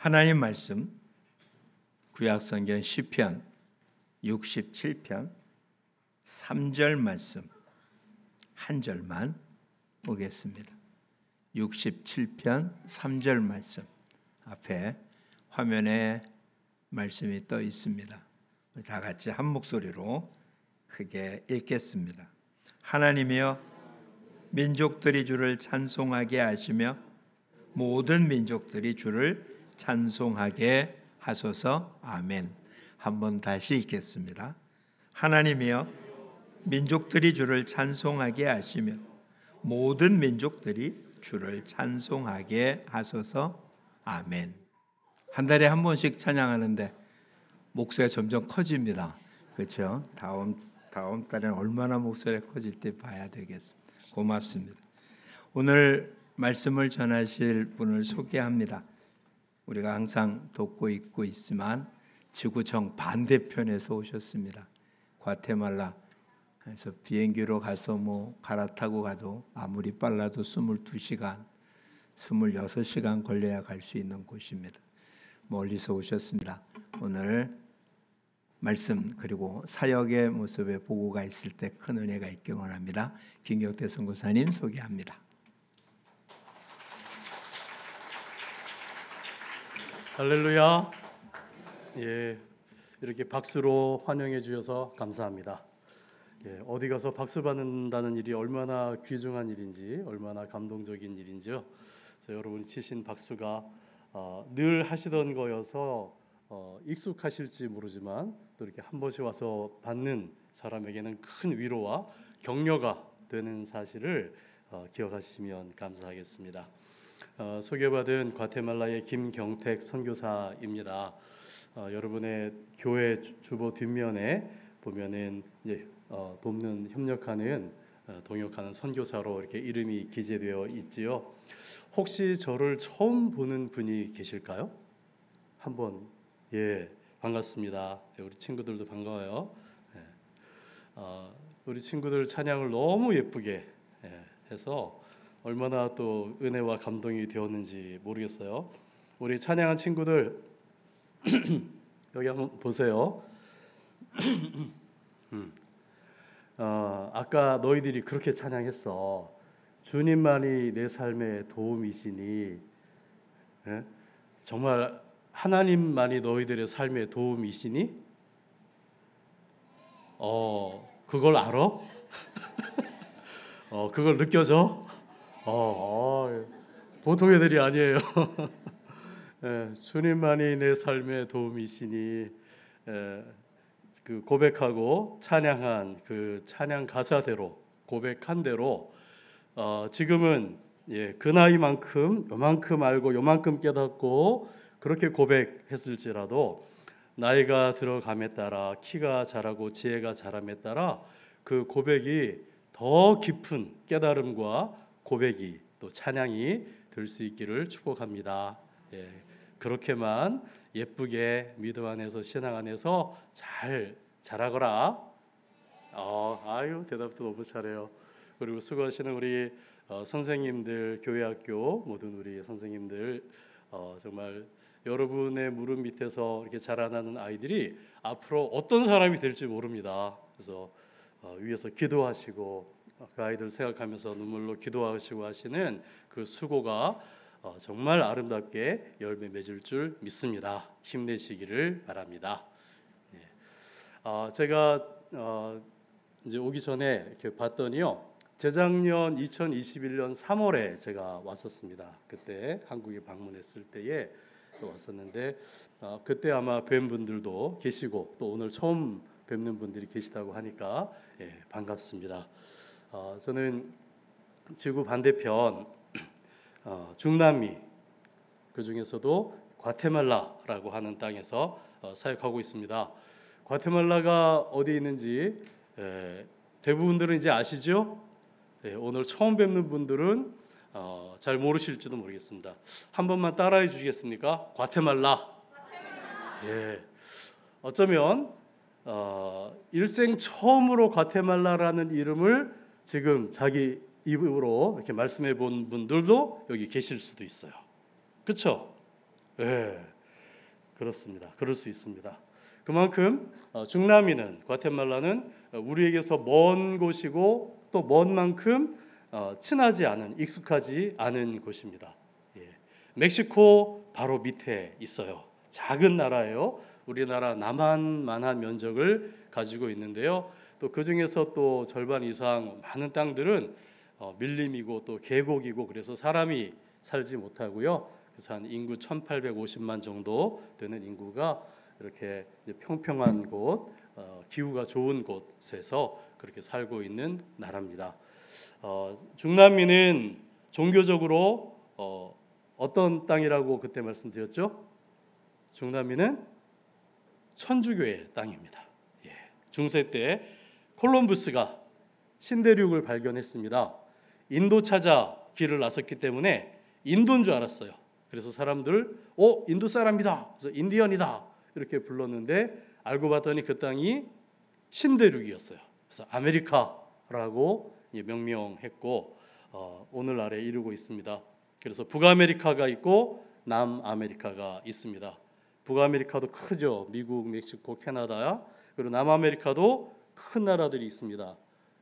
하나님 말씀 구약성경 시편 67편 3절 말씀 한 절만 보겠습니다. 67편 3절 말씀 앞에 화면에 말씀이 떠 있습니다. 우리 다 같이 한 목소리로 크게 읽겠습니다. 하나님이여 민족들이 주를 찬송하게 하시며 모든 민족들이 주를 찬송하게 하소서. 아멘. 한번 다시 읽겠습니다. 하나님이여 민족들이 주를 찬송하게 하시며 모든 민족들이 주를 찬송하게 하소서. 아멘. 한 달에 한 번씩 찬양하는데 목소리가 점점 커집니다. 그렇죠? 다음 달에는 얼마나 목소리가 커질지 봐야 되겠습니다. 고맙습니다. 오늘 말씀을 전하실 분을 소개합니다. 우리가 항상 돕고 있고 있지만 지구정 반대편에서 오셨습니다. 과테말라에서 비행기로 가서 갈아타고 가도 아무리 빨라도 22시간, 26시간 걸려야 갈 수 있는 곳입니다. 멀리서 오셨습니다. 오늘 말씀 그리고 사역의 모습에 보고가 있을 때 큰 은혜가 있길 원합니다. 김경태 선교사님 소개합니다. 할렐루야. 예, 이렇게 박수로 환영해 주셔서 감사합니다. 예, 어디 가서 박수 받는다는 일이 얼마나 귀중한 일인지, 얼마나 감동적인 일인지요. 여러분이 치신 박수가 늘 하시던 거여서 익숙하실지 모르지만 또 이렇게 한 번씩 와서 받는 사람에게는 큰 위로와 격려가 되는 사실을 기억하시면 감사하겠습니다. 소개받은 과테말라의 김경택 선교사입니다. 여러분의 교회 주보 뒷면에 보면은 돕는 협력하는 동역하는 선교사로 이렇게 이름이 기재되어 있지요. 혹시 저를 처음 보는 분이 계실까요? 한번 반갑습니다. 우리 친구들도 반가워요. 우리 친구들 찬양을 너무 예쁘게 해서 얼마나 또 은혜와 감동이 되었는지 모르겠어요. 우리 찬양한 친구들 여기 한번 보세요. 아까 너희들이 그렇게 찬양했어. 주님만이 내 삶의 도움이시니. 정말 하나님만이 너희들의 삶의 도움이시니? 그걸 알아? 그걸 느껴져? 보통 애들이 아니에요. 주님만이 내 삶의 도움이시니, 그 고백하고 찬양한 그 찬양 가사대로 고백한 대로 지금은 그 나이만큼 요만큼 알고 요만큼 깨닫고 그렇게 고백했을지라도 나이가 들어감에 따라 키가 자라고 지혜가 자람에 따라 그 고백이 더 깊은 깨달음과 고백이 또 찬양이 될 수 있기를 축복합니다. 그렇게만 예쁘게 믿음 안에서 신앙 안에서 잘 자라거라. 대답도 너무 잘해요. 그리고 수고하시는 우리 선생님들, 교회학교 모든 우리 선생님들, 정말 여러분의 무릎 밑에서 이렇게 자라나는 아이들이 앞으로 어떤 사람이 될지 모릅니다. 그래서 위에서 기도하시고 그 아이들 생각하면서 눈물로 기도하시고 하시는 그 수고가 정말 아름답게 열매 맺을 줄 믿습니다. 힘내시기를 바랍니다. 제가 이제 오기 전에 이렇게 봤더니요, 재작년 2021년 3월에 제가 왔었습니다. 그때 한국에 방문했을 때에 왔었는데 그때 아마 뵌 분들도 계시고 또 오늘 처음 뵙는 분들이 계시다고 하니까 반갑습니다. 저는 지구 반대편 중남미, 그 중에서도 과테말라라고 하는 땅에서 사역하고 있습니다. 과테말라가 어디 있는지 대부분들은 이제 아시죠? 오늘 처음 뵙는 분들은 잘 모르실지도 모르겠습니다. 한 번만 따라해 주시겠습니까? 과테말라. 어쩌면 일생 처음으로 과테말라라는 이름을 지금 자기 입으로 이렇게 말씀해 본 분들도 여기 계실 수도 있어요. 그렇죠? 그렇습니다. 그럴 수 있습니다. 그만큼 중남미는 과테말라는 우리에게서 먼 곳이고 또 먼 만큼 친하지 않은 익숙하지 않은 곳입니다. 예. 멕시코 바로 밑에 있어요. 작은 나라예요. 우리나라 남한만한 면적을 가지고 있는데요. 또 그 중에서 또 절반 이상 많은 땅들은 밀림이고 또 계곡이고 그래서 사람이 살지 못하고요. 그래서 한 인구 1,850만 정도 되는 인구가 이렇게 평평한 곳, 기후가 좋은 곳에서 그렇게 살고 있는 나라입니다. 중남미는 종교적으로 어떤 땅이라고 그때 말씀드렸죠? 중남미는 천주교의 땅입니다. 예. 중세 때 콜럼부스가 신대륙을 발견했습니다. 인도 찾아 길을 나섰기 때문에 인도인 줄 알았어요. 그래서 사람들 인도 사람이다, 그래서 인디언이다 이렇게 불렀는데 알고 봤더니 그 땅이 신대륙이었어요. 그래서 아메리카라고 명명했고 오늘날에 이르고 있습니다. 그래서 북아메리카가 있고 남아메리카가 있습니다. 북아메리카도 크죠. 미국, 멕시코, 캐나다. 그리고 남아메리카도 큰 나라들이 있습니다.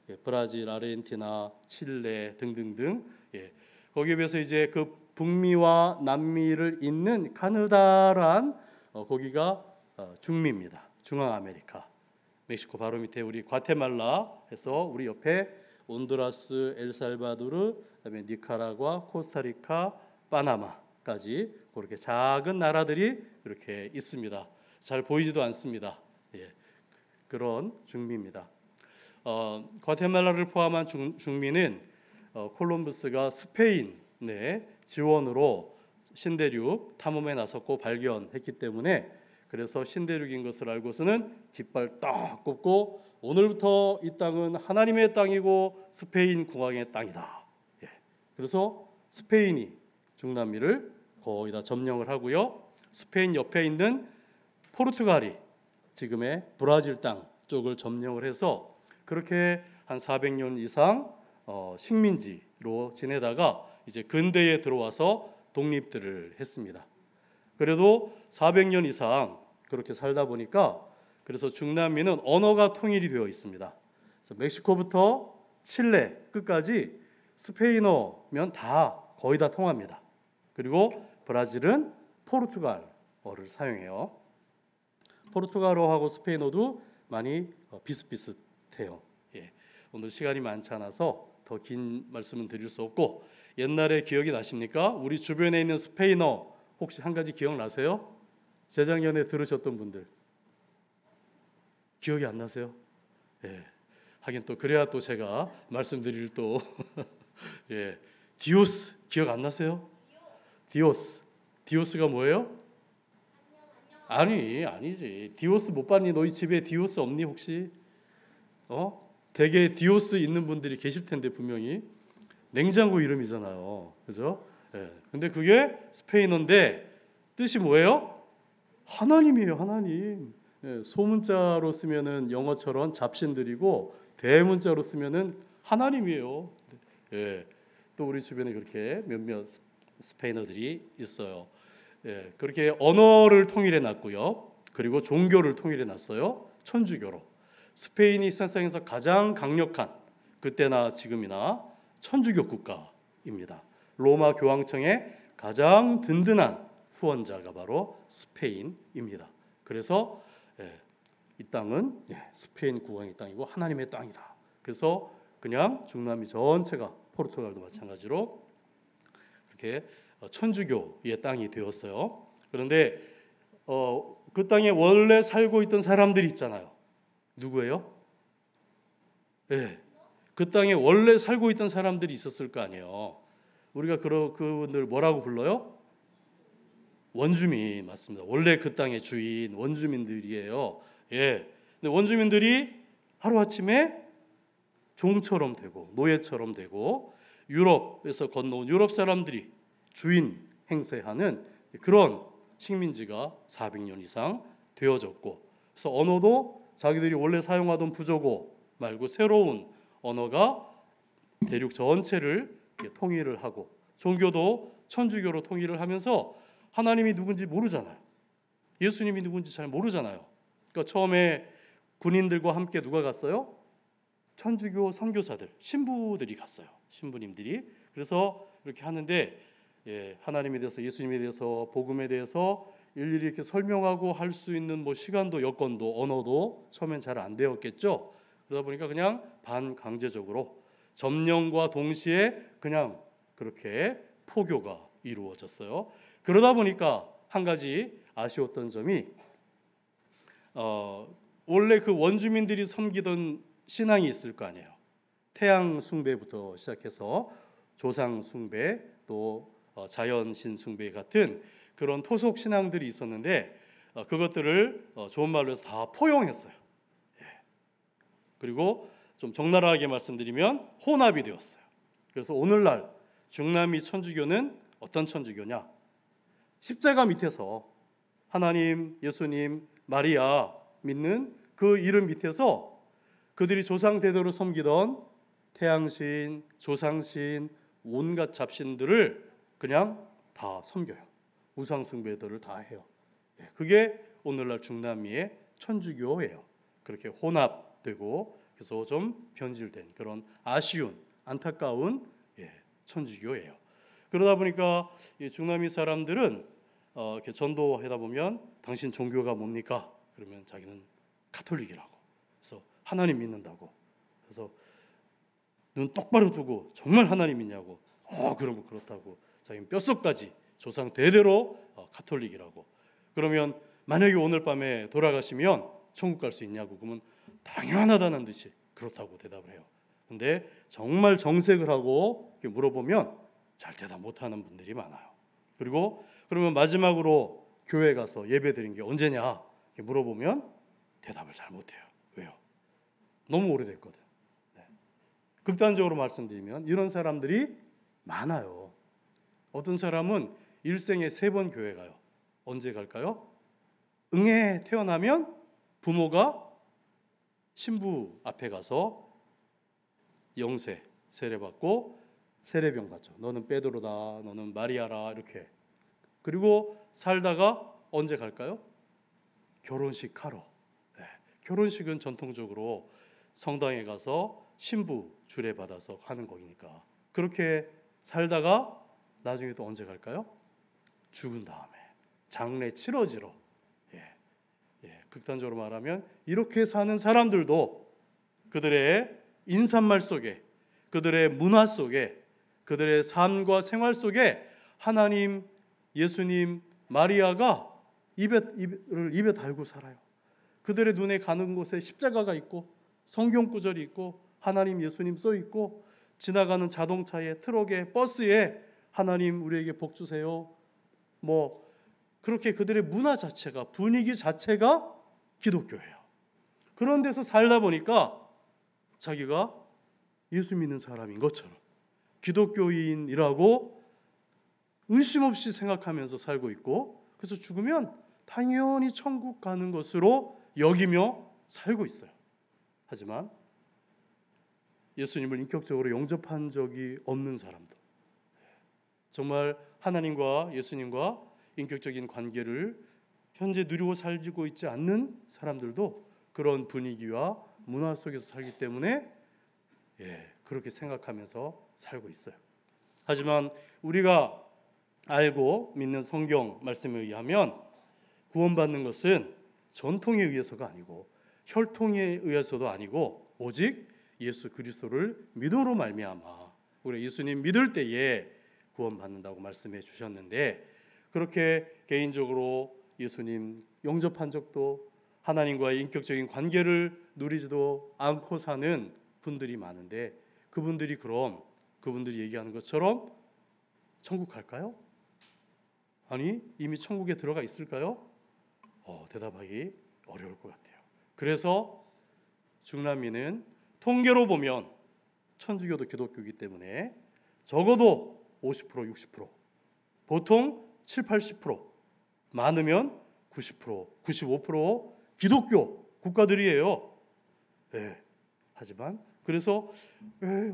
예, 브라질, 아르헨티나, 칠레 등등등. 예, 거기에 비해서 이제 그 북미와 남미를 잇는 카나다란 거기가 중미입니다. 중앙아메리카. 멕시코 바로 밑에 우리 과테말라에서 우리 옆에 온두라스, 엘살바도르, 그다음에 니카라과, 코스타리카, 파나마까지 그렇게 작은 나라들이 이렇게 있습니다. 잘 보이지도 않습니다. 예, 그런 중미입니다. 과테말라를 포함한 중미는 콜럼부스가 스페인의 지원으로 신대륙 탐험에 나섰고 발견했기 때문에 그래서 신대륙인 것을 알고서는 깃발 딱 꼽고 오늘부터 이 땅은 하나님의 땅이고 스페인 공화국의 땅이다. 예. 그래서 스페인이 중남미를 거의 다 점령을 하고요. 스페인 옆에 있는 포르투갈이 지금의 브라질 땅 쪽을 점령을 해서 그렇게 한 400년 이상 식민지로 지내다가 이제 근대에 들어와서 독립들을 했습니다. 그래도 400년 이상 그렇게 살다 보니까 그래서 중남미는 언어가 통일이 되어 있습니다. 그래서 멕시코부터 칠레 끝까지 스페인어면 다 거의 다 통합니다. 그리고 브라질은 포르투갈어를 사용해요. 포르투갈어하고 스페인어도 많이 비슷비슷해요. 예. 오늘 시간이 많지 않아서 더 긴 말씀은 드릴 수 없고 옛날에 기억이 나십니까? 우리 주변에 있는 스페인어 혹시 한 가지 기억나세요? 재작년에 들으셨던 분들 기억이 안 나세요? 예. 하긴 또 그래야 또 제가 말씀드릴 또 예. 디오스 기억 안 나세요? 디오스가 뭐예요? 아니지. 디오스 못 봤니? 너희 집에 디오스 없니 혹시? 대개 디오스 있는 분들이 계실 텐데 분명히 냉장고 이름이잖아요. 그죠? 예. 근데 그게 스페인어인데 뜻이 뭐예요? 하나님이에요, 하나님. 예. 소문자로 쓰면은 영어처럼 잡신들이고 대문자로 쓰면은 하나님이에요. 예. 또 우리 주변에 그렇게 몇몇 스페인어들이 있어요. 예. 그렇게 언어를 통일해 놨고요. 그리고 종교를 통일해 놨어요. 천주교로. 스페인이 세상에서 가장 강력한 그때나 지금이나 천주교 국가입니다. 로마 교황청의 가장 든든한 후원자가 바로 스페인입니다. 그래서 이 땅은 스페인 국왕의 땅이고 하나님의 땅이다. 그래서 그냥 중남미 전체가 포르투갈도 마찬가지로 이렇게 천주교의 땅이 되었어요. 그런데 그 땅에 원래 살고 있던 사람들이 있잖아요. 누구예요? 네. 그 땅에 원래 살고 있던 사람들이 있었을 거 아니에요. 우리가 그분들 뭐라고 불러요? 원주민 맞습니다. 원래 그 땅의 주인 원주민들이에요. 예. 근데 원주민들이 하루아침에 종처럼 되고 노예처럼 되고 유럽에서 건너온 유럽 사람들이 주인 행세하는 그런 식민지가 400년 이상 되어졌고 그래서 언어도 자기들이 원래 사용하던 부조고 말고 새로운 언어가 대륙 전체를 통일을 하고 종교도 천주교로 통일을 하면서 하나님이 누군지 모르잖아요. 예수님이 누군지 잘 모르잖아요. 그러니까 처음에 군인들과 함께 누가 갔어요? 천주교 선교사들, 신부들이 갔어요. 신부님들이. 그래서 이렇게 하는데 하나님에 대해서, 예수님에 대해서, 복음에 대해서 일일이 이렇게 설명하고 할 수 있는 뭐 시간도 여건도 언어도 처음엔 잘 안 되었겠죠. 그러다 보니까 그냥 반강제적으로 점령과 동시에 그냥 그렇게 포교가 이루어졌어요. 그러다 보니까 한 가지 아쉬웠던 점이 원래 그 원주민들이 섬기던 신앙이 있을 거 아니에요. 태양 숭배부터 시작해서 조상 숭배, 또 자연신 숭배 같은 그런 토속 신앙들이 있었는데 그것들을 좋은 말로 해서 다 포용했어요. 그리고 좀 적나라하게 말씀드리면 혼합이 되었어요. 그래서 오늘날 중남미 천주교는 어떤 천주교냐? 십자가 밑에서 하나님, 예수님, 마리아 믿는 그 이름 밑에서 그들이 조상 대대로 섬기던 태양신, 조상신, 온갖 잡신들을 그냥 다 섬겨요. 우상 숭배들을 다 해요. 그게 오늘날 중남미의 천주교예요. 그렇게 혼합되고 그래서 좀 변질된 그런 아쉬운, 안타까운 천주교예요. 그러다 보니까 이 중남미 사람들은 이렇게 전도하다 보면 당신 종교가 뭡니까? 그러면 자기는 가톨릭이라고. 그래서 하나님 믿는다고. 그래서 눈 똑바로 뜨고 정말 하나님 믿냐고. 그러면 그렇다고. 자기는 뼛속까지 조상 대대로 가톨릭이라고. 그러면 만약에 오늘 밤에 돌아가시면 천국 갈 수 있냐고. 그러면 당연하다는 듯이 그렇다고 대답을 해요. 근데 정말 정색을 하고 이렇게 물어보면 잘 대답 못하는 분들이 많아요. 그리고 그러면 마지막으로 교회 가서 예배 드린 게 언제냐 이렇게 물어보면 대답을 잘 못해요. 왜요? 너무 오래됐거든. 극단적으로 말씀드리면 이런 사람들이 많아요. 어떤 사람은 일생에 3번 교회 가요. 언제 갈까요? 응애 태어나면 부모가 신부 앞에 가서 영세 세례받고 세례병 받죠. 너는 베드로다, 너는 마리아라 이렇게. 그리고 살다가 언제 갈까요? 결혼식 하러. 결혼식은 전통적으로 성당에 가서 신부 주례받아서 하는 거니까. 그렇게 살다가 나중에 또 언제 갈까요? 죽은 다음에 장례 치러지러. 극단적으로 말하면 이렇게 사는 사람들도 그들의 인사말 속에, 그들의 문화 속에, 그들의 삶과 생활 속에 하나님, 예수님, 마리아가 입에 달고 살아요. 그들의 눈에 가는 곳에 십자가가 있고 성경 구절이 있고 하나님, 예수님 써 있고 지나가는 자동차에, 트럭에, 버스에 하나님 우리에게 복 주세요. 뭐 그렇게 그들의 문화 자체가, 분위기 자체가 기독교예요. 그런 데서 살다 보니까 자기가 예수 믿는 사람인 것처럼 기독교인이라고 의심 없이 생각하면서 살고 있고, 그래서 죽으면 당연히 천국 가는 것으로 여기며 살고 있어요. 하지만 예수님을 인격적으로 영접한 적이 없는 사람들, 정말 하나님과 예수님과 인격적인 관계를 현재 누리고 살고 있지 않는 사람들도 그런 분위기와 문화 속에서 살기 때문에 그렇게 생각하면서 살고 있어요. 하지만 우리가 알고 믿는 성경 말씀에 의하면 구원받는 것은 전통에 의해서가 아니고 혈통에 의해서도 아니고 오직 예수 그리스도를 믿음으로 말미암아 우리 예수님 믿을 때에 구원받는다고 말씀해 주셨는데, 그렇게 개인적으로 예수님 영접한 적도 하나님과의 인격적인 관계를 누리지도 않고 사는 분들이 많은데, 그분들이 그럼 그분들이 얘기하는 것처럼 천국 갈까요? 아니 이미 천국에 들어가 있을까요? 대답하기 어려울 것 같아요. 그래서 중남미는 통계로 보면 천주교도 기독교이기 때문에 적어도 50%, 60%, 보통 7, 80%, 많으면 90%, 95% 기독교 국가들이에요. 하지만 그래서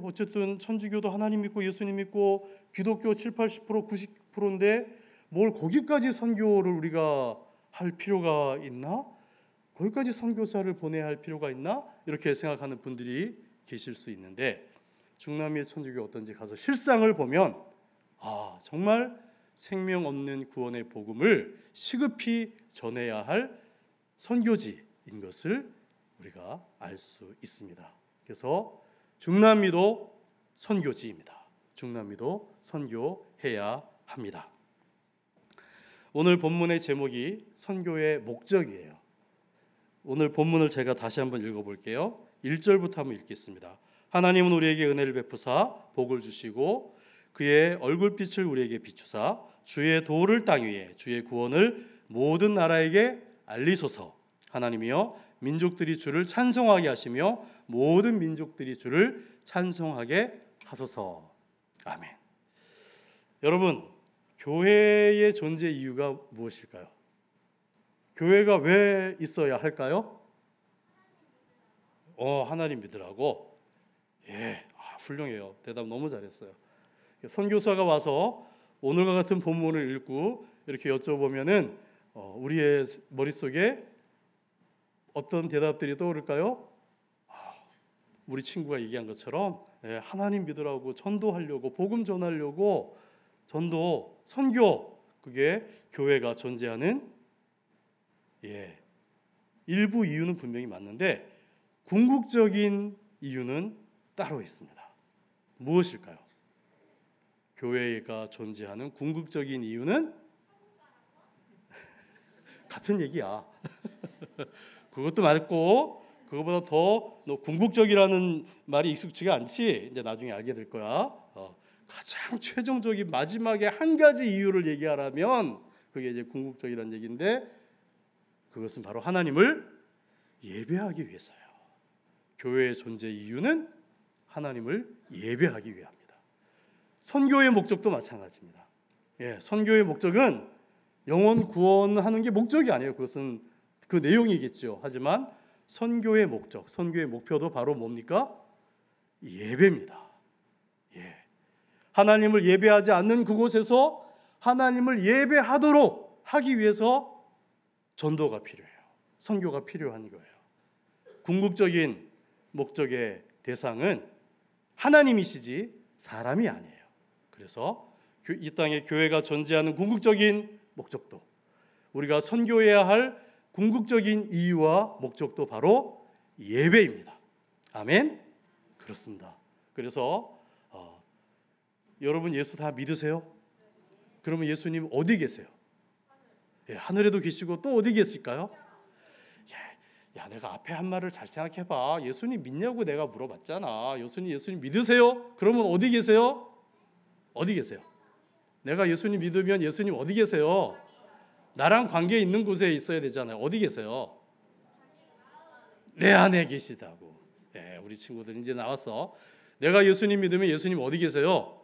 어쨌든 천주교도 하나님 믿고 예수님 믿고 기독교 7, 80%, 90%인데 뭘 거기까지 선교를 우리가 할 필요가 있나? 거기까지 선교사를 보내야 할 필요가 있나? 이렇게 생각하는 분들이 계실 수 있는데, 중남미의 천주교가 어떤지 가서 실상을 보면 정말 생명 없는 구원의 복음을 시급히 전해야 할 선교지인 것을 우리가 알 수 있습니다. 그래서 중남미도 선교지입니다. 중남미도 선교해야 합니다. 오늘 본문의 제목이 선교의 목적이에요. 오늘 본문을 제가 다시 한번 읽어볼게요. 1절부터 한번 읽겠습니다. 하나님은 우리에게 은혜를 베푸사 복을 주시고 그의 얼굴빛을 우리에게 비추사 주의 도를 땅 위에 주의 구원을 모든 나라에게 알리소서. 하나님이여 민족들이 주를 찬송하게 하시며 모든 민족들이 주를 찬송하게 하소서. 아멘. 여러분, 교회의 존재 이유가 무엇일까요? 교회가 왜 있어야 할까요? 하나님 믿으라고. 훌륭해요. 대답 너무 잘했어요. 선교사가 와서 오늘과 같은 본문을 읽고 이렇게 여쭤보면은 우리의 머릿속에 어떤 대답들이 떠오를까요? 우리 친구가 얘기한 것처럼 하나님 믿으라고, 전도하려고, 복음 전하려고, 전도, 선교, 그게 교회가 존재하는 일부 이유는 분명히 맞는데 궁극적인 이유는 따로 있습니다. 무엇일까요? 교회가 존재하는 궁극적인 이유는 같은 얘기야. 그것도 맞고 그것보다 더 궁극적이라는 말이 익숙지가 않지. 이제 나중에 알게 될 거야. 가장 최종적인 마지막에 한 가지 이유를 얘기하라면 그게 이제 궁극적이라는 얘기인데, 그것은 바로 하나님을 예배하기 위해서요. 교회의 존재 이유는 하나님을 예배하기 위함입니다. 선교의 목적도 마찬가지입니다. 선교의 목적은 영혼 구원하는 게 목적이 아니에요. 그것은 그 내용이겠죠. 하지만 선교의 목적, 선교의 목표도 바로 뭡니까? 예배입니다. 하나님을 예배하지 않는 그곳에서 하나님을 예배하도록 하기 위해서 전도가 필요해요. 선교가 필요한 거예요. 궁극적인 목적의 대상은 하나님이시지 사람이 아니에요. 그래서 이 땅에 교회가 존재하는 궁극적인 목적도, 우리가 선교해야 할 궁극적인 이유와 목적도 바로 예배입니다. 아멘? 그렇습니다. 그래서 여러분 예수 다 믿으세요? 그러면 예수님 어디 계세요? 하늘에도 계시고 또 어디 계실까요? 내가 앞에 한 말을 잘 생각해봐. 예수님 믿냐고 내가 물어봤잖아. 예수님 믿으세요? 그러면 어디 계세요? 어디 계세요? 내가 예수님 믿으면 예수님 어디 계세요? 나랑 관계 있는 곳에 있어야 되잖아요. 어디 계세요? 내 안에 계시다고. 우리 친구들 이제 나왔어. 내가 예수님 믿으면 예수님 어디 계세요?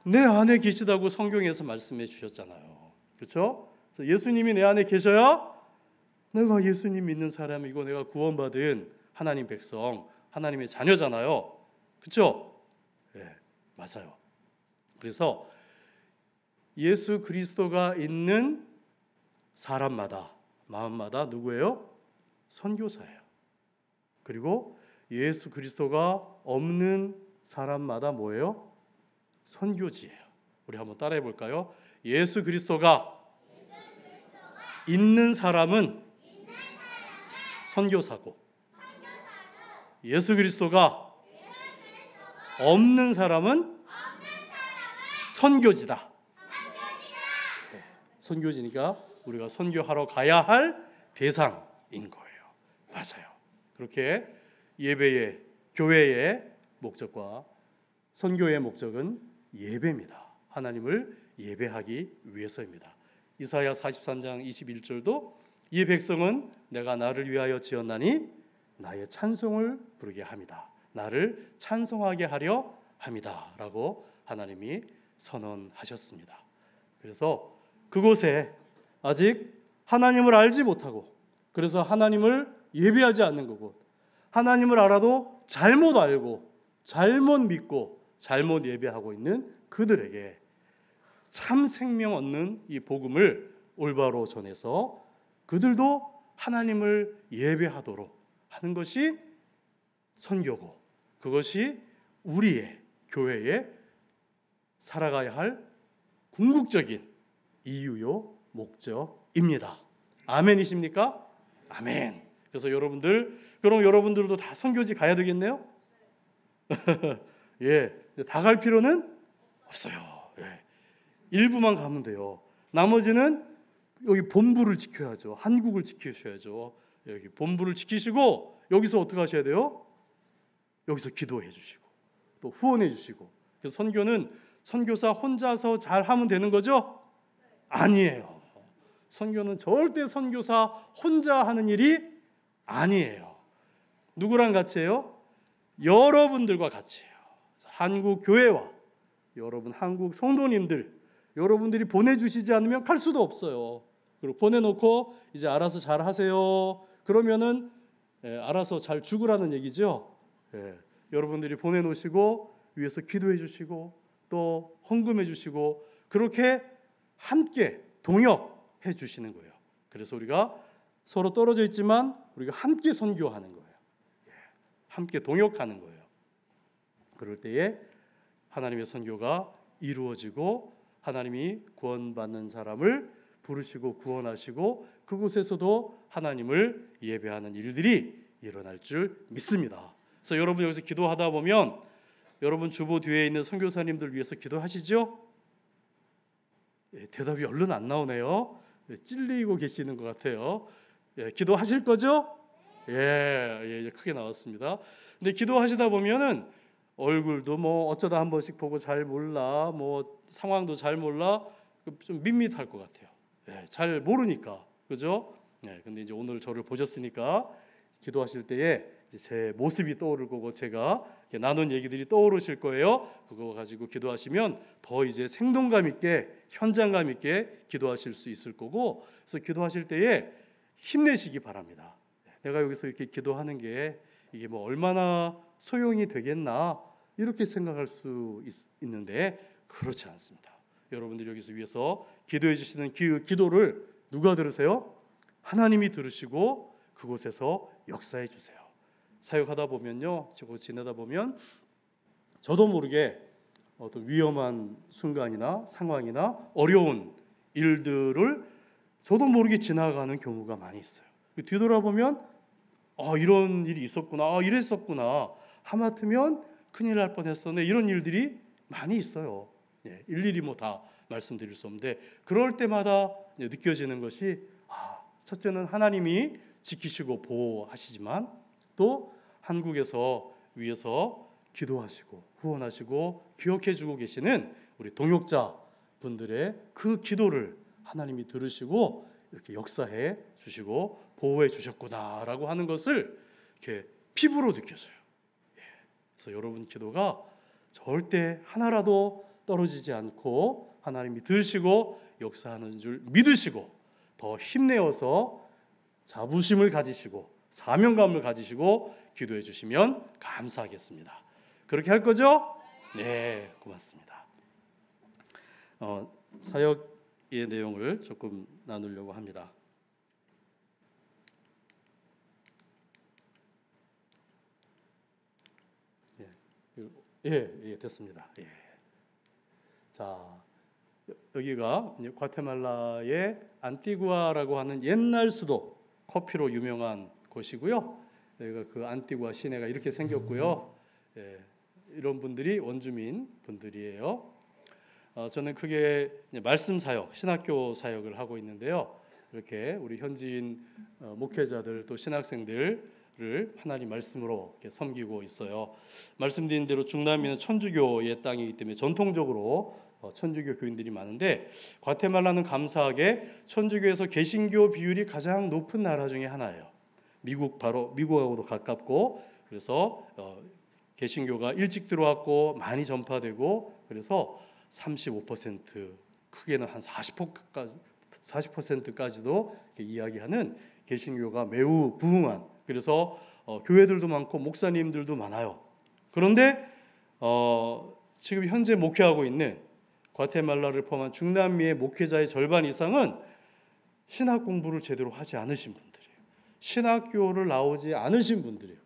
내 안에 계시다고 성경에서 말씀해 주셨잖아요. 그렇죠? 그래서 예수님이 내 안에 계셔야 내가 예수님 믿는 사람이고 내가 구원받은 하나님 백성, 하나님의 자녀잖아요. 그렇죠? 맞아요. 그래서 예수 그리스도가 있는 사람마다, 마음마다 누구예요? 선교사예요. 그리고 예수 그리스도가 없는 사람마다 뭐예요? 선교지예요. 우리 한번 따라해 볼까요? 예수 그리스도가 있는 사람은 선교사고, 예수 그리스도가 없는 사람은 선교지다. 선교지니까 우리가 선교하러 가야 할 대상인 거예요. 맞아요. 그렇게 예배의, 교회의 목적과 선교의 목적은 예배입니다. 하나님을 예배하기 위해서입니다. 이사야 43장 21절도 이 백성은 내가 나를 위하여 지었나니 나의 찬송을 부르게 합니다. 나를 찬송하게 하려 합니다. 라고 하나님이 선언하셨습니다. 그래서 그곳에 아직 하나님을 알지 못하고, 그래서 하나님을 예배하지 않는 그곳, 하나님을 알아도 잘못 알고 잘못 믿고 잘못 예배하고 있는 그들에게 참 생명 얻는 이 복음을 올바로 전해서 그들도 하나님을 예배하도록 하는 것이 선교고, 그것이 우리의 교회에 살아가야 할 궁극적인 이유요 목적입니다. 아멘이십니까? 아멘. 그래서 그럼 여러분들도 다 선교지 가야 되겠네요? 예, 다 갈 필요는 없어요. 예. 일부만 가면 돼요. 나머지는 여기 본부를 지켜야죠. 한국을 지키셔야죠. 여기 본부를 지키시고 여기서 어떻게 하셔야 돼요? 여기서 기도해 주시고 또 후원해 주시고. 그래서 선교는 선교사 혼자서 잘 하면 되는 거죠? 아니에요. 선교는 절대 선교사 혼자 하는 일이 아니에요. 누구랑 같이 해요? 여러분들과 같이 해요. 한국 교회와 여러분 한국 성도님들, 여러분들이 보내주시지 않으면 갈 수도 없어요. 그리고 보내놓고 이제 알아서 잘 하세요. 그러면은 알아서 잘 죽으라는 얘기죠. 여러분들이 보내놓으시고 위에서 기도해 주시고 또 헌금해 주시고 그렇게 함께 동역해 주시는 거예요. 그래서 우리가 서로 떨어져 있지만 우리가 함께 선교하는 거예요. 함께 동역하는 거예요. 그럴 때에 하나님의 선교가 이루어지고 하나님이 구원받는 사람을 부르시고 구원하시고 그곳에서도 하나님을 예배하는 일들이 일어날 줄 믿습니다. 그래서 여러분 여기서 기도하다 보면 여러분 주보 뒤에 있는 선교사님들 위해서 기도하시죠? 대답이 얼른 안 나오네요. 찔리고 계시는 것 같아요. 기도하실 거죠? 이제 크게 나왔습니다. 근데 기도하시다 보면은 얼굴도 뭐 어쩌다 한 번씩 보고 잘 몰라, 뭐 상황도 잘 몰라, 좀 밋밋할 것 같아요. 잘 모르니까, 그죠? 근데 이제 오늘 저를 보셨으니까 기도하실 때에 이제 제 모습이 떠오를 거고 제가 나눈 얘기들이 떠오르실 거예요. 그거 가지고 기도하시면 더 이제 생동감 있게, 현장감 있게 기도하실 수 있을 거고, 그래서 기도하실 때에 힘내시기 바랍니다. 내가 여기서 이렇게 기도하는 게 이게 뭐 얼마나 소용이 되겠나 이렇게 생각할 수 있는데 그렇지 않습니다. 여러분들이 여기서 위해서 기도해 주시는 기도를 누가 들으세요? 하나님이 들으시고 그곳에서 역사해 주세요. 사역하다 보면요, 지내다 보면 저도 모르게 어떤 위험한 순간이나 상황이나 어려운 일들을 저도 모르게 지나가는 경우가 많이 있어요. 뒤돌아보면 이런 일이 있었구나, 이랬었구나, 하마터면 큰일 날 뻔했었네, 이런 일들이 많이 있어요. 일일이 뭐 다 말씀드릴 수 없는데 그럴 때마다 느껴지는 것이 첫째는 하나님이 지키시고 보호하시지만 또 한국에서 위에서 기도하시고 후원하시고 기억해주고 계시는 우리 동역자 분들의 그 기도를 하나님이 들으시고 이렇게 역사해 주시고 보호해 주셨구나라고 하는 것을 이렇게 피부로 느껴져요. 그래서 여러분 기도가 절대 하나라도 떨어지지 않고 하나님이 들으시고 역사하는 줄 믿으시고 더 힘내어서 자부심을 가지시고 사명감을 가지시고 기도해 주시면 감사하겠습니다. 그렇게 할 거죠? 네, 고맙습니다. 사역의 내용을 조금 나누려고 합니다. 됐습니다. 자, 여기가 과테말라의 안티구아라고 하는 옛날 수도, 커피로 유명한 곳이고요. 여기가 그 안티구아 시내가 이렇게 생겼고요. 이런 분들이 원주민 분들이에요. 저는 크게 말씀 사역, 신학교 사역을 하고 있는데요. 이렇게 우리 현지인 목회자들 또 신학생들을 하나님 말씀으로 이렇게 섬기고 있어요. 말씀드린 대로 중남미는 천주교의 땅이기 때문에 전통적으로 천주교 교인들이 많은데 과테말라는 감사하게 천주교에서 개신교 비율이 가장 높은 나라 중에 하나예요. 미국하고도 가깝고 그래서 개신교가 일찍 들어왔고 많이 전파되고 그래서 35% 크게는 한 40%까지도 이야기하는 개신교가 매우 부흥한 그래서 교회들도 많고 목사님들도 많아요. 그런데 지금 현재 목회하고 있는 과테말라를 포함한 중남미의 목회자의 절반 이상은 신학 공부를 제대로 하지 않으신 분들이에요. 신학교를 나오지 않으신 분들이에요.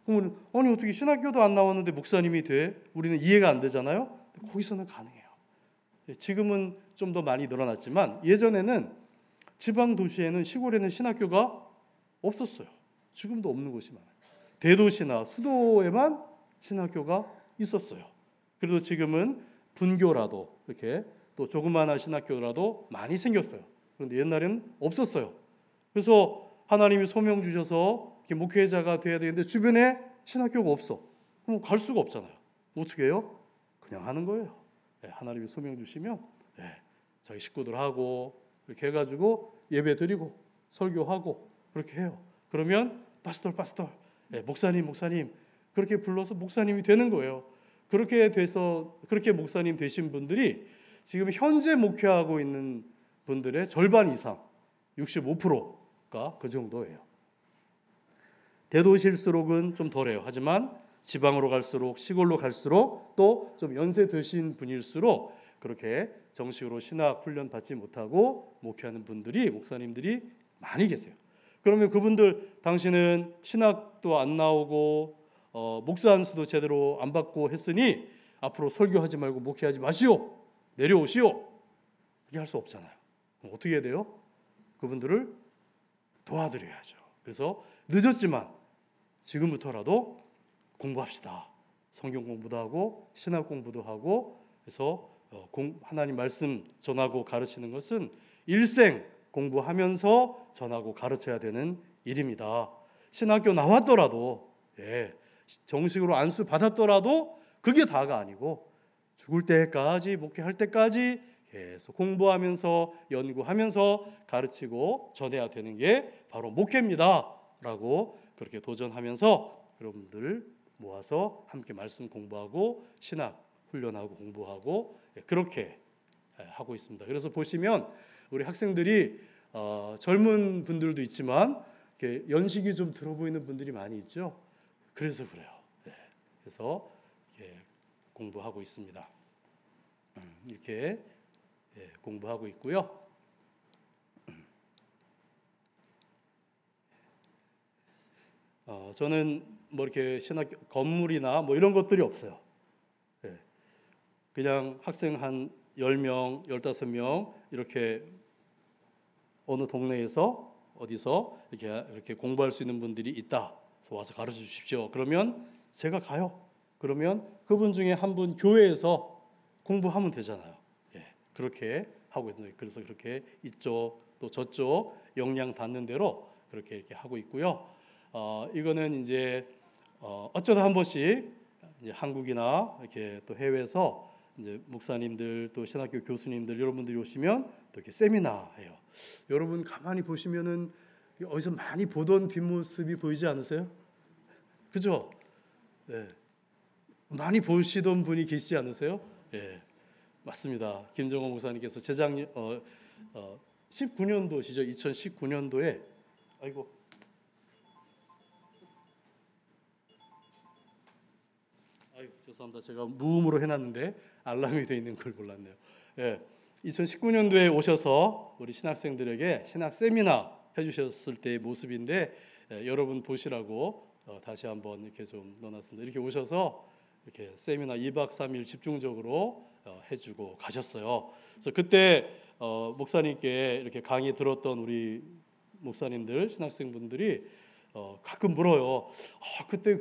그러면 아니 어떻게 신학교도 안 나왔는데 목사님이 돼? 우리는 이해가 안 되잖아요. 거기서는 가능해요. 지금은 좀 더 많이 늘어났지만 예전에는 지방 도시에는 시골에는 신학교가 없었어요. 지금도 없는 곳이 많아요. 대도시나 수도에만 신학교가 있었어요. 그래도 지금은 분교라도 이렇게 또 조그마한 신학교라도 많이 생겼어요. 그런데 옛날에는 없었어요. 그래서 하나님이 소명 주셔서 이렇게 목회자가 돼야 되는데 주변에 신학교가 없어. 그럼 갈 수가 없잖아요. 어떻게 해요? 그냥 하는 거예요. 하나님이 소명 주시면 자기 식구들 하고 이렇게 해가지고 예배 드리고 설교하고 그렇게 해요. 그러면 파스tor 목사님 그렇게 불러서 목사님이 되는 거예요. 그렇게 돼서 그렇게 목사님 되신 분들이 지금 현재 목회하고 있는 분들의 절반 이상 65%가 그 정도예요. 대도시일수록은 좀 덜해요. 하지만 지방으로 갈수록 시골로 갈수록 또 좀 연세 드신 분일수록 그렇게 정식으로 신학 훈련 받지 못하고 목회하는 분들이 목사님들이 많이 계세요. 그러면 그분들 당신은 신학도 안 나오고 목사 안수도 제대로 안 받고 했으니 앞으로 설교하지 말고 목회하지 마시오. 내려오시오. 이렇게 할 수 없잖아요. 그럼 어떻게 해야 돼요? 그분들을 도와드려야죠. 그래서 늦었지만 지금부터라도 공부합시다. 성경 공부도 하고 신학 공부도 하고 그래서 하나님 말씀 전하고 가르치는 것은 일생 공부하면서 전하고 가르쳐야 되는 일입니다. 신학교 나왔더라도 정식으로 안수 받았더라도 그게 다가 아니고 죽을 때까지 목회할 때까지 계속 공부하면서 연구하면서 가르치고 전해야 되는 게 바로 목회입니다 라고 그렇게 도전하면서 여러분들 모아서 함께 말씀 공부하고 신학 훈련하고 공부하고 그렇게 하고 있습니다. 그래서 보시면 우리 학생들이 젊은 분들도 있지만 연식이 좀 들어 보이는 분들이 많이 있죠. 그래서 그래요. 그래서 공부하고 있습니다. 이렇게 공부하고 있고요. 저는 뭐 이렇게 신학 건물이나 뭐 이런 것들이 없어요. 그냥 학생 한 10명, 15명 이렇게 어느 동네에서 어디서 이렇게 공부할 수 있는 분들이 있다. 그래서 와서 가르쳐 주십시오. 그러면 제가 가요. 그러면 그분 중에 한 분 교회에서 공부하면 되잖아요. 그렇게 하고 있는 거예요. 그래서 그렇게 이쪽 또 저쪽 역량 닿는 대로 그렇게 이렇게 하고 있고요. 이거는 이제 어쩌다 한 번씩 이제 한국이나 이렇게 또 해외에서 이제 목사님들 또 신학교 교수님들 여러분들이 오시면 또 이렇게 세미나 해요. 여러분 가만히 보시면은 어디서 많이 보던 뒷모습이 보이지 않으세요? 그죠? 많이 보시던 분이 계시지 않으세요? 맞습니다. 김정호 목사님께서 재작년 19년도시죠. 2019년도에 아이고 죄송합니다. 제가 무음으로 해놨는데 알람이 되어 있는 걸 몰랐네요. 2019년도에 오셔서 우리 신학생들에게 신학 세미나 해주셨을 때의 모습인데 여러분 보시라고 다시 한번 이렇게 좀 넣어놨습니다. 이렇게 오셔서 이렇게 세미나 2박 3일 집중적으로 해주고 가셨어요. 그래서 그때 목사님께 이렇게 강의 들었던 우리 목사님들 신학생분들이 가끔 물어요. 그때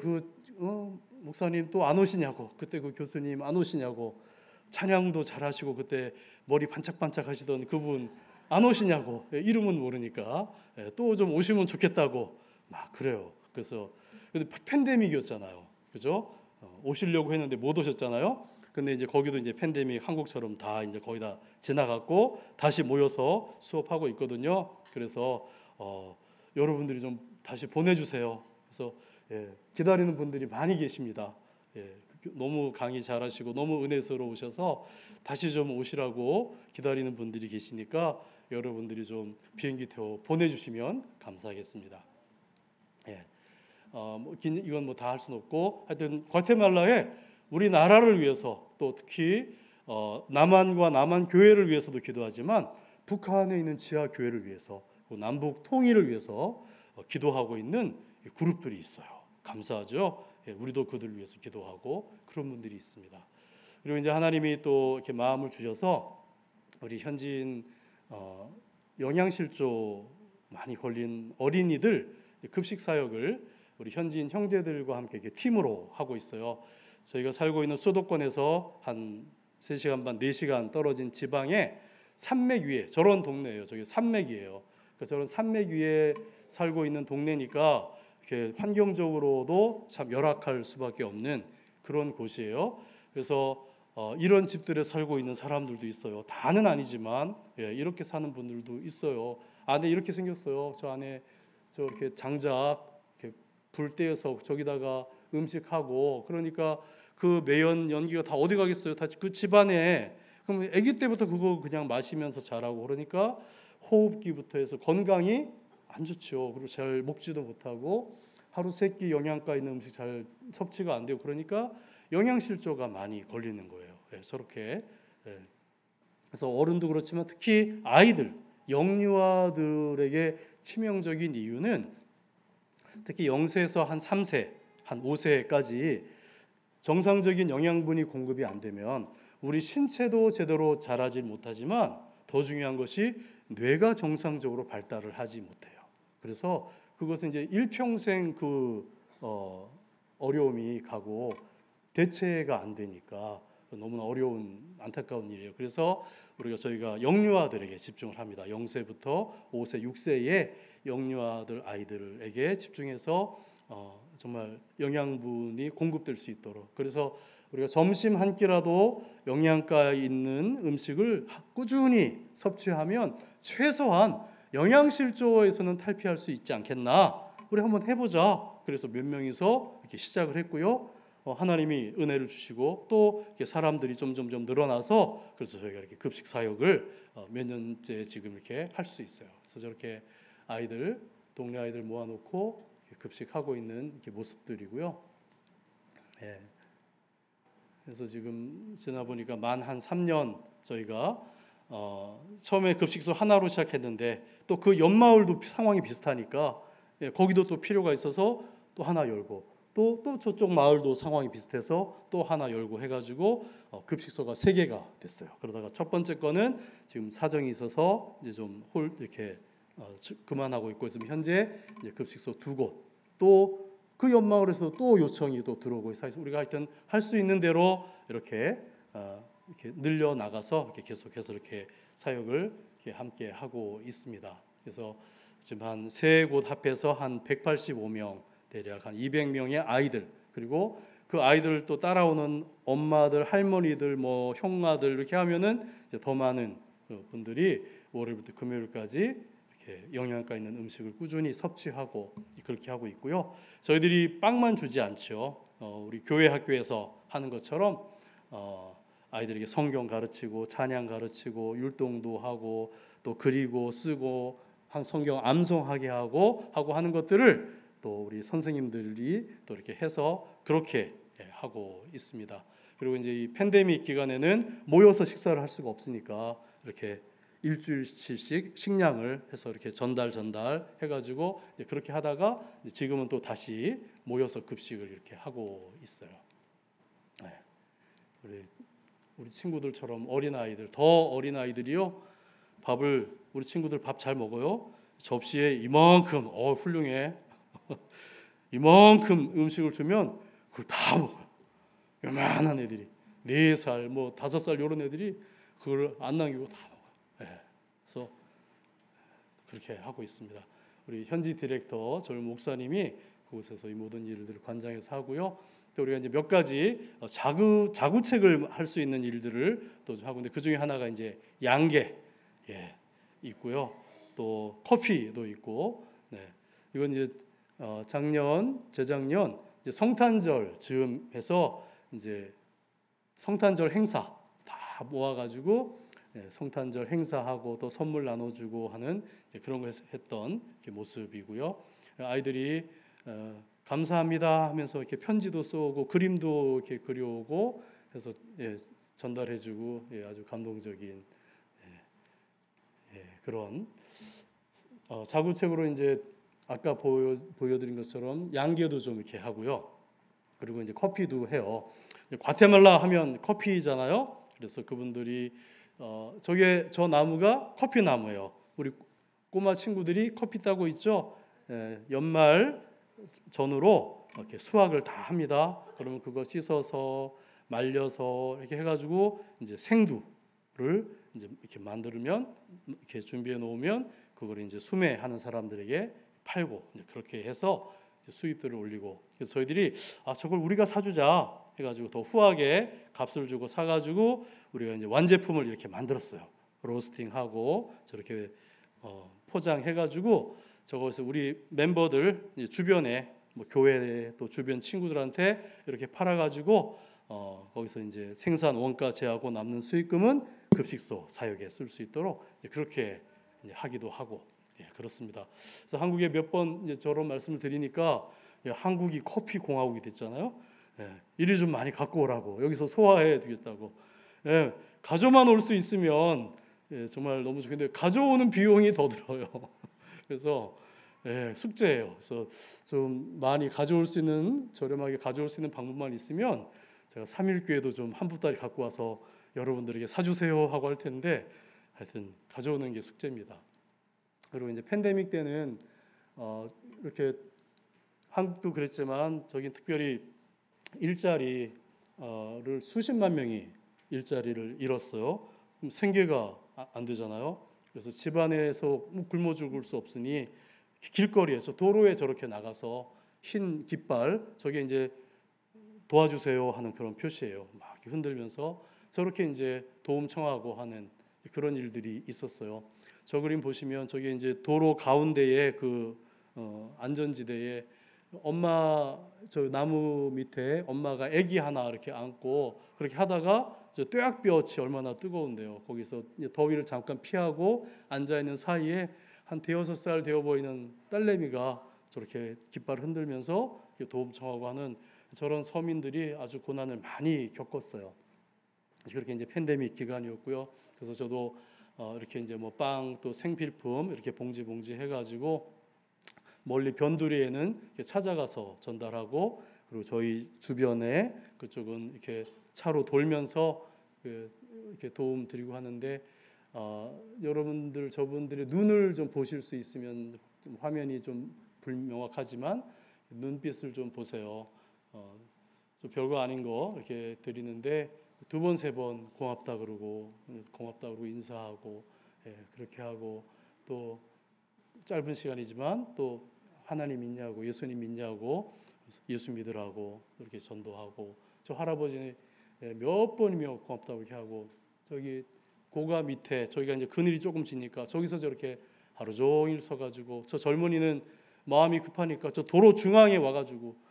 목사님 또 안 오시냐고, 그때 그 교수님 안 오시냐고, 찬양도 잘하시고 그때 머리 반짝반짝 하시던 그분 안 오시냐고, 이름은 모르니까 또 좀 오시면 좋겠다고 막 그래요. 그래서 근데 팬데믹이었잖아요, 그죠? 오시려고 했는데 못 오셨잖아요. 근데 이제 거기도 이제 팬데믹 한국처럼 다 이제 거의 다 지나갔고 다시 모여서 수업하고 있거든요. 그래서 여러분들이 좀 다시 보내주세요. 그래서 기다리는 분들이 많이 계십니다. 너무 강의 잘하시고 너무 은혜스러우셔서 다시 좀 오시라고 기다리는 분들이 계시니까 여러분들이 좀 비행기 태워 보내주시면 감사하겠습니다. 이건 뭐 다 할 수는 없고 하여튼 과테말라에 우리나라를 위해서 또 특히 남한과 남한 교회를 위해서도 기도하지만 북한에 있는 지하 교회를 위해서, 남북 통일을 위해서 기도하고 있는 그룹들이 있어요. 감사하죠. 우리도 그들을 위해서 기도하고 그런 분들이 있습니다. 그리고 이제 하나님이 또 이렇게 마음을 주셔서 우리 현지인 영양실조 많이 걸린 어린이들 급식 사역을 우리 현지인 형제들과 함께 이렇게 팀으로 하고 있어요. 저희가 살고 있는 수도권에서 한 3시간 반, 4시간 떨어진 지방에 산맥 위에, 저런 동네예요. 저기 산맥이에요. 그러니까 저런 산맥 위에 살고 있는 동네니까 이렇게 환경적으로도 참 열악할 수밖에 없는 그런 곳이에요. 그래서 이런 집들에 살고 있는 사람들도 있어요. 다는 아니지만 이렇게 사는 분들도 있어요. 안에 이렇게 생겼어요. 저 안에 저렇게 장작 이렇게 불 떼어서 저기다가 음식하고, 그러니까 그 매연 연기가 다 어디 가겠어요? 다 그 집안에. 그럼 아기 때부터 그거 그냥 마시면서 자라고, 그러니까 호흡기부터 해서 건강이 안 좋죠. 그리고 잘 먹지도 못하고 하루 3끼 영양가 있는 음식 잘 섭취가 안 되고, 그러니까 영양실조가 많이 걸리는 거예요. 저렇게. 그래서 어른도 그렇지만 특히 아이들, 영유아들에게 치명적인 이유는 특히 0세에서 한 3세, 한 5세까지 정상적인 영양분이 공급이 안 되면 우리 신체도 제대로 자라지 못하지만 더 중요한 것이 뇌가 정상적으로 발달을 하지 못해요. 그래서 그것은 이제 일평생 어려움이 가고 대체가 안 되니까 너무나 어려운 안타까운 일이에요. 그래서 저희가 영유아들에게 집중을 합니다. 0세부터 5세, 6세의 영유아들 아이들에게 집중해서 정말 영양분이 공급될 수 있도록, 그래서 우리가 점심 한 끼라도 영양가 있는 음식을 꾸준히 섭취하면 최소한 영양실조에서는 탈피할 수 있지 않겠나, 우리 한번 해보자. 그래서 몇 명이서 이렇게 시작을 했고요. 하나님이 은혜를 주시고 또 이렇게 사람들이 점점 늘어나서, 그래서 저희가 이렇게 급식 사역을 몇 년째 지금 이렇게 할 수 있어요. 그래서 저렇게 아이들, 동네 아이들 모아놓고 급식하고 있는 이렇게 모습들이고요. 그래서 지금 지나 보니까 만 한 3년 저희가 처음에 급식소 하나로 시작했는데 또 그 옆마을도 상황이 비슷하니까 거기도 또 필요가 있어서 또 하나 열고, 또 저쪽 마을도 상황이 비슷해서 또 하나 열고 해가지고 급식소가 3개가 됐어요. 그러다가 첫 번째 거는 지금 사정이 있어서 이제 좀 이렇게 그만하고 있고 있으면 현재 이제 급식소 2곳, 또 그 옆마을에서 또 요청이 또 들어오고 있어요. 우리가 하여튼 할 수 있는 대로 이렇게 늘려 나가서 이렇게 계속해서 이렇게 사역을 이렇게 함께 하고 있습니다. 그래서 지금 한 3곳 합해서 한 185명, 대략 한 200명의 아이들, 그리고 그 아이들을 또 따라오는 엄마들, 할머니들, 뭐 형아들 이렇게 하면은 이제 더 많은 분들이 월요일부터 금요일까지 이렇게 영양가 있는 음식을 꾸준히 섭취하고 그렇게 하고 있고요. 저희들이 빵만 주지 않죠. 우리 교회 학교에서 하는 것처럼 아이들에게 성경 가르치고 찬양 가르치고 율동도 하고 또 그리고 쓰고 성경 암송하게 하고 하는 것들을 또 우리 선생님들이 또 이렇게 해서 그렇게 하고 있습니다. 그리고 이제 이 팬데믹 기간에는 모여서 식사를 할 수가 없으니까 이렇게 일주일씩 식량을 해서 이렇게 전달 해가지고 그렇게 하다가 지금은 또 다시 모여서 급식을 이렇게 하고 있어요. 우리 친구들처럼 어린 아이들, 더 어린 아이들이요, 밥을, 우리 친구들 밥 잘 먹어요. 접시에 이만큼, 훌륭해. 이만큼 음식을 주면 그걸 다 먹어요. 요만한 애들이 4살, 뭐 5살 이런 애들이 그걸 안 남기고 다 먹어요. 그래서 그렇게 하고 있습니다. 우리 현지 디렉터 절 목사님이 그곳에서 이 모든 일들을 관장해서 하고요. 또 우리가 이제 몇 가지 자구책을 할 수 있는 일들을 또 하고 있는데 그 중에 하나가 이제 양계 있고요. 또 커피도 있고, 이건 이제 재작년 이제 성탄절 즈음해서 이제 성탄절 행사 다 모아가지고 성탄절 행사하고 또 선물 나눠주고 하는 이제 그런 걸 했던 모습이고요. 아이들이 감사합니다 하면서 이렇게 편지도 쓰고 그림도 이렇게 그려오고 해서 전달해주고 아주 감동적인 그런 자구책으로 이제 아까 보여드린 것처럼 양계도 좀 이렇게 하고요. 그리고 이제 커피도 해요. 과테말라 하면 커피잖아요. 그래서 그분들이 저게 저 나무가 커피 나무예요. 우리 꼬마 친구들이 커피 따고 있죠. 연말 전후로 이렇게 수확을 다 합니다. 그러면 그거 씻어서 말려서 이렇게 해가지고 이제 생두를 이제 이렇게 만들면 이렇게 준비해 놓으면 그걸 이제 수매하는 사람들에게 팔고 이제 그렇게 해서 이제 수입들을 올리고 그래서 저희들이 저걸 우리가 사주자 해가지고 더 후하게 값을 주고 사가지고 우리가 이제 완제품을 이렇게 만들었어요. 로스팅하고 저렇게 포장해가지고 저것을 우리 멤버들 주변에 뭐 교회 또 주변 친구들한테 이렇게 팔아가지고 거기서 이제 생산 원가 제하고 남는 수익금은 급식소 사역에 쓸 수 있도록 그렇게 이제 하기도 하고 그렇습니다. 그래서 한국에 몇 번 이제 저런 말씀을 드리니까 한국이 커피 공화국이 됐잖아요. 이리 좀 많이 갖고 오라고 여기서 소화해 두겠다고. 가져만 올 수 있으면 정말 너무 좋겠는데 가져오는 비용이 더 들어요. 그래서 숙제예요. 그래서 좀 많이 가져올 수 있는 저렴하게 가져올 수 있는 방법만 있으면 제가 3.1교회도 좀 한 보따리 갖고 와서 여러분들에게 사주세요 하고 할 텐데 하여튼 가져오는 게 숙제입니다. 그리고 이제 팬데믹 때는 이렇게 한국도 그랬지만 저기 특별히 일자리를 수십만 명이 일자리를 잃었어요. 그럼 생계가 안 되잖아요. 그래서 집안에서 굶어 죽을 수 없으니 길거리에 도로에 저렇게 나가서 흰 깃발 저게 이제 도와주세요 하는 그런 표시예요. 막 흔들면서 저렇게 이제 도움 청하고 하는 그런 일들이 있었어요. 저 그림 보시면 저게 이제 도로 가운데에 그 안전지대에 엄마 저 나무 밑에 엄마가 아기 하나 이렇게 안고 그렇게 하다가 저 뙤약볕이 얼마나 뜨거운데요. 거기서 더위를 잠깐 피하고 앉아 있는 사이에 한 대여섯 살 되어 보이는 딸내미가 저렇게 깃발을 흔들면서 도움 청하고 하는 저런 서민들이 아주 고난을 많이 겪었어요. 그렇게 이제 팬데믹 기간이었고요. 그래서 저도 이렇게 이제 뭐 빵 또 생필품 이렇게 봉지 해가지고 멀리 변두리에는 찾아가서 전달하고 그리고 저희 주변에 그쪽은 이렇게 차로 돌면서 이렇게 도움 드리고 하는데 여러분들 저분들의 눈을 좀 보실 수 있으면 좀 화면이 좀 불명확하지만 눈빛을 좀 보세요. 좀 별거 아닌 거 이렇게 드리는데 두 번 세 번 고맙다 그러고 인사하고 그렇게 하고 또 짧은 시간이지만 또 하나님 믿냐고 예수님 믿냐고 예수 믿으라고 이렇게 전도하고 저 할아버지 몇 번이며 고맙다고 이렇게 하고 저기 고가 밑에 저희가 이제 그늘이 조금 지니까 저기서 저렇게 하루 종일 서가지고 저 젊은이는 마음이 급하니까 저 도로 중앙에 와가지고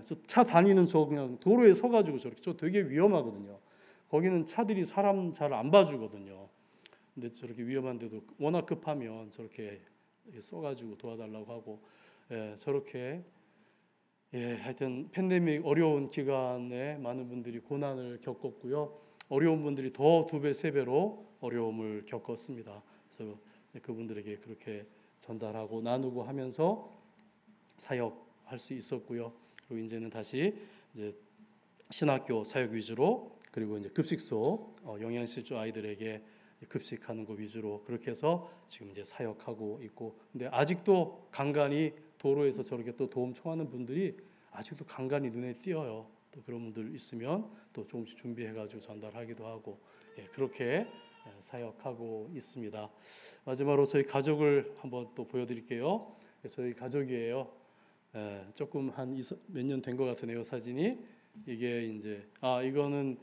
저 차 다니는 저 그냥 도로에 서가지고 저렇게 저 되게 위험하거든요. 거기는 차들이 사람 잘 안 봐주거든요. 근데 저렇게 위험한데도 워낙 급하면 저렇게 써가지고 도와달라고 하고 저렇게 하여튼 팬데믹 어려운 기간에 많은 분들이 고난을 겪었고요. 어려운 분들이 더 2배, 3배로 어려움을 겪었습니다. 그래서 그분들에게 그렇게 전달하고 나누고 하면서 사역할 수 있었고요. 그리고 이제는 다시 이제 신학교 사역 위주로 그리고 이제 급식소 영양실조 아이들에게 급식하는 거 위주로 그렇게 해서 지금 이제 사역하고 있고 근데 아직도 간간히 도로에서 저렇게 또 도움 청하는 분들이 아직도 간간히 눈에 띄어요. 또 그런 분들 있으면 또 조금씩 준비해가지고 전달하기도 하고 그렇게 사역하고 있습니다. 마지막으로 저희 가족을 한번 또 보여드릴게요. 저희 가족이에요. 조금 한 몇 년 된 것 같으네요. 사진이 이게 이제 이거는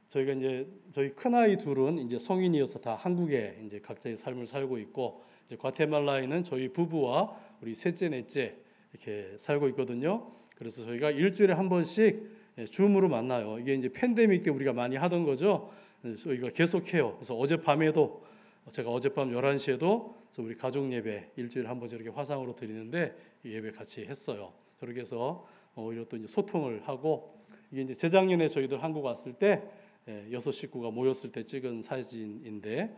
저희가 이제 저희 큰 아이 둘은 이제 성인이어서 다 한국에 이제 각자의 삶을 살고 있고 이제 과테말라에는 저희 부부와 우리 셋째 넷째 이렇게 살고 있거든요. 그래서 저희가 일주일에 한 번씩 줌으로 만나요. 이게 이제 팬데믹 때 우리가 많이 하던 거죠. 저희가 계속해요. 그래서 어젯밤에도 제가 어젯밤 11시에도 우리 가족 예배 일주일에 한 번씩 이렇게 화상으로 드리는데 예배 같이 했어요. 그렇게 해서 오히려 또 이제 소통을 하고 이게 이제 재작년에 저희들 한국 왔을 때 6 식구가 모였을 때 찍은 사진인데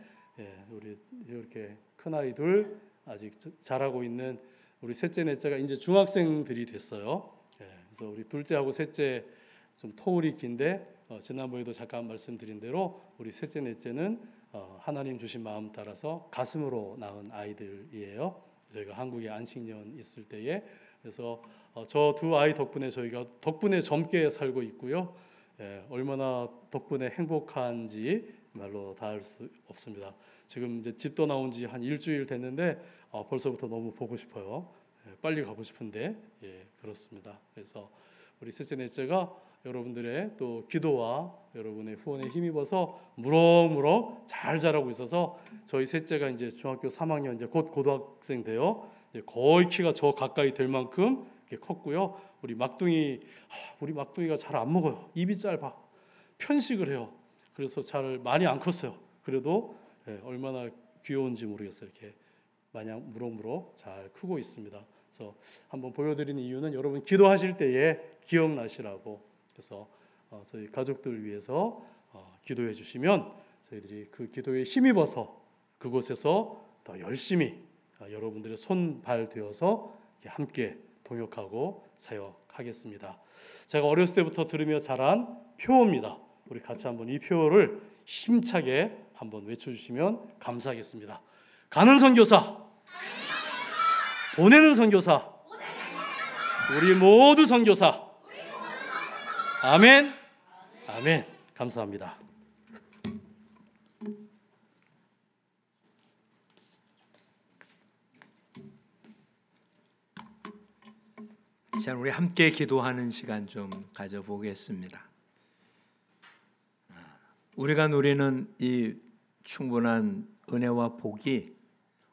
우리 이렇게 큰 아이들 아직 자라고 있는 우리 셋째 넷째가 이제 중학생들이 됐어요. 그래서 우리 둘째하고 셋째 좀 터울이 긴데 지난번에도 잠깐 말씀드린 대로 우리 셋째 넷째는 하나님 주신 마음 따라서 가슴으로 낳은 아이들이에요. 저희가 한국에 안식년 있을 때에. 그래서 저 두 아이 덕분에 저희가 젊게 살고 있고요. 얼마나 덕분에 행복한지 말로 다 할 수 없습니다. 지금 이제 집도 나온 지 한 일주일 됐는데 벌써부터 너무 보고 싶어요. 빨리 가고 싶은데 그렇습니다. 그래서 우리 셋째 넷째가 여러분들의 또 기도와 여러분의 후원에 힘입어서 무럭무럭 잘 자라고 있어서 저희 셋째가 이제 중학교 3학년 이제 곧 고등학생 돼요. 거의 키가 저 가까이 될 만큼 컸고요. 우리 막둥이가 잘 안 먹어요. 입이 짧아. 편식을 해요. 그래서 잘 많이 안 컸어요. 그래도 얼마나 귀여운지 모르겠어요. 이렇게 마냥 무럭무럭 잘 크고 있습니다. 그래서 한번 보여드리는 이유는 여러분 기도하실 때에 기억나시라고. 그래서 저희 가족들 위해서 기도해 주시면 저희들이 그 기도에 힘입어서 그곳에서 더 열심히 여러분들의 손발 되어서 함께 동역하고 사역하겠습니다. 제가 어렸을 때부터 들으며 자란 표어입니다. 우리 같이 한번 이 표어를 힘차게 한번 외쳐주시면 감사하겠습니다. 가는 선교사, 보내는 선교사, 우리 모두 선교사. 아멘. 아멘. 감사합니다. 자, 우리 함께 기도하는 시간 좀 가져보겠습니다. 우리가 누리는 이 충분한 은혜와 복이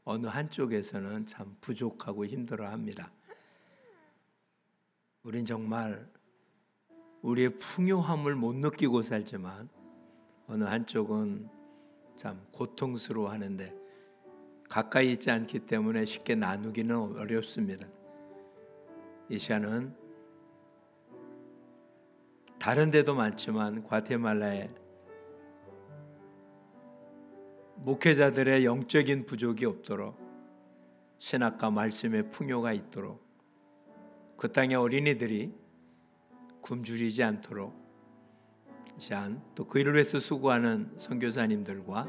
어느 한쪽에서는 참 부족하고 힘들어합니다. 우린 정말 우리의 풍요함을 못 느끼고 살지만 어느 한쪽은 참 고통스러워하는데 가까이 있지 않기 때문에 쉽게 나누기는 어렵습니다. 이 시간은 다른 데도 많지만 과테말라에 목회자들의 영적인 부족이 없도록 신학과 말씀의 풍요가 있도록 그 땅의 어린이들이 굶주리지 않도록 또 그 일을 위해서 수고하는 선교사님들과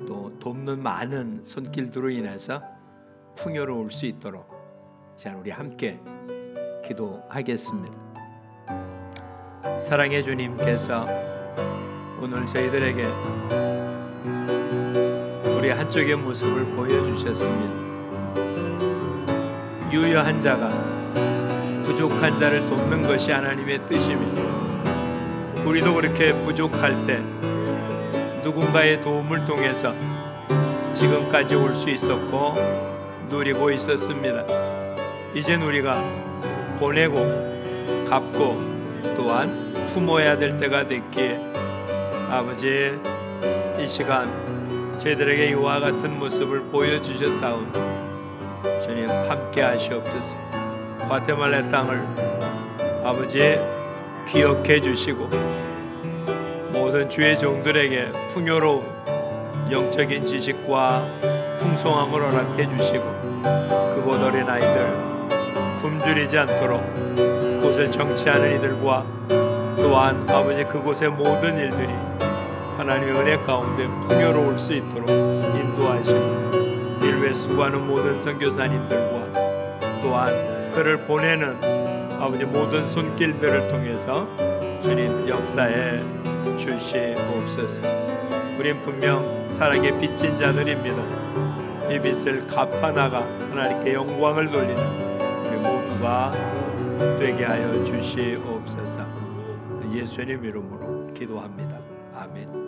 또 돕는 많은 손길들로 인해서 풍요로울 수 있도록 우리 함께 기도하겠습니다. 사랑의 주님께서 오늘 저희들에게 우리 한쪽의 모습을 보여주셨습니다. 유효한 자가 부족한 자를 돕는 것이 하나님의 뜻입니다. 우리도 그렇게 부족할 때 누군가의 도움을 통해서 지금까지 올 수 있었고 누리고 있었습니다. 이젠 우리가 보내고 갚고 또한 품어야 될 때가 됐기에 아버지 이 시간 저희들에게 이와 같은 모습을 보여주셨사오니 주님 함께 하시옵소서. 과테말라 땅을 아버지 기억해 주시고 모든 주의 종들에게 풍요로운 영적인 지식과 풍성함을 허락해 주시고 그곳 어린아이들 굶주리지 않도록 그곳을 정치하는 이들과 또한 아버지 그곳의 모든 일들이 하나님의 은혜 가운데 풍요로울 수 있도록 인도하시고 이를 위해 수고하는 모든 선교사님들과 또한 그를 보내는 아버지 모든 손길들을 통해서 주님 역사에 주시옵소서. 우린 분명 사랑의 빚진 자들입니다. 이 빚을 갚아나가 하나님께 영광을 돌리는 우리 모두가 되게 하여 주시옵소서. 예수님 이름으로 기도합니다. 아멘.